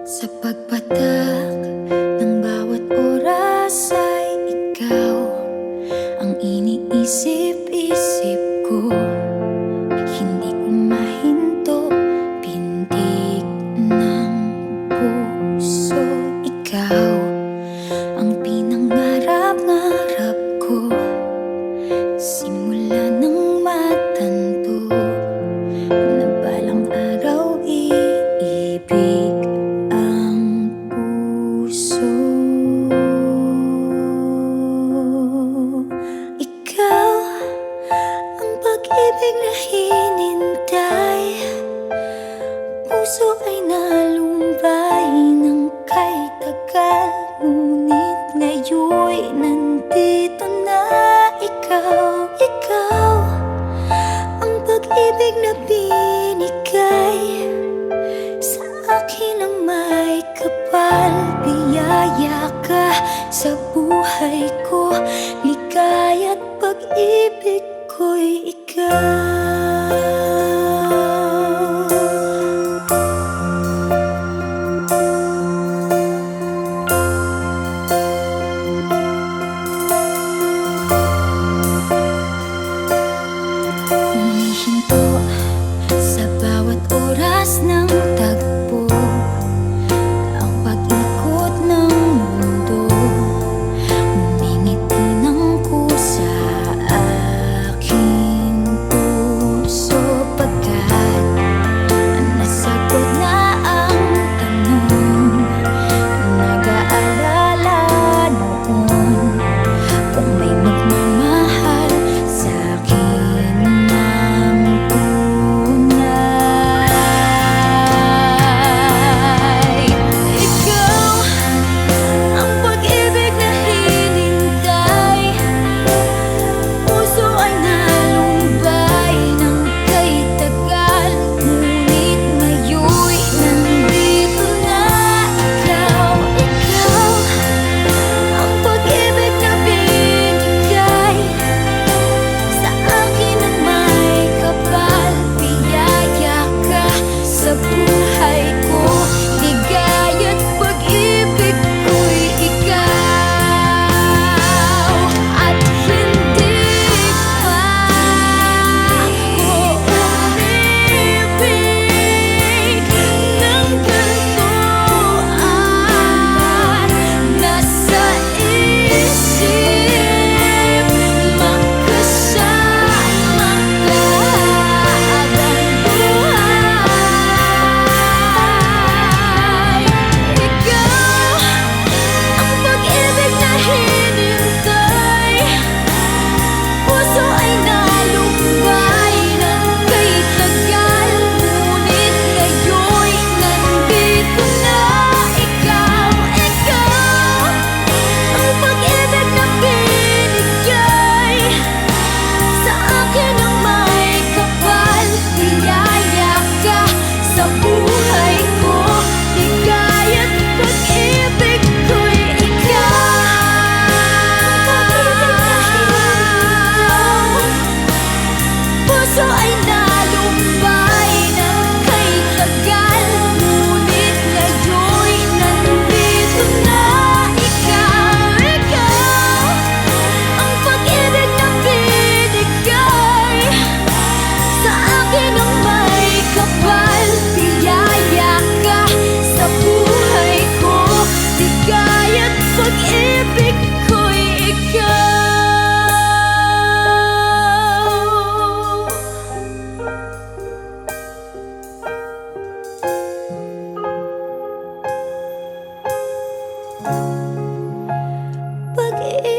Sa pagpatak ng bawat oras ay ikaw ang iniisip-isip ko. Hindi ko mahinto, pintig ng puso. Ikaw ang pinangarap-ngarap ko, simula ng matanto na balang araw iibig ang puso. Ikaw ang pag-ibig na hinintay, puso ay nalumbay ng kay tagal, ngunit ngayon'y nandito na ikaw. Ikaw ang pag-ibig na binigay sa akin ang may kapal. Biyaya ka sa buhay ko, ligaya't pag-ibig ko'y ikaw. Humihinto sa bawat oras ng tagpo, ang pag-ikot ng mundo, humingiti ng kusa aking puso. Pagkat nasagot na ang tanong, nag-aalala noon kung may magmamahal sa'kin ng tunay. Ikaw ang pag-ibig na hinintay, puso ay nalumbay ng kay tagal, ngunit ngayon'y nandito na ikaw. Ikaw ang pag-ibig na binigay sa akin ang may kapal. Biyaya ka sa buhay ko, ligaya't pag-ibig ko'y ikaw. At hindi pa ako umibig ng ganito, at nasa isip magkasama ka habang buhay. Ikaw ang pag-ibig na hinintay, puso ay nalumbay ng kay tagal, ngunit ngayon'y nandito na ikaw. Ikaw ang pag-ibig na binigay sa akin ang may kapal. Biyaya ka sa buhay ko, ligaya't pag-ibig ko'y ikaw. Puso ay nalumbay ng kay tagal, ngunit ngayon'y nandito na ikaw. Ikaw ang pag-ibig na binigay sa akin ang may kapal. Biyaya ka sa buhay ko, ligaya't pag-ibig ko'y ikaw. Pag-ibig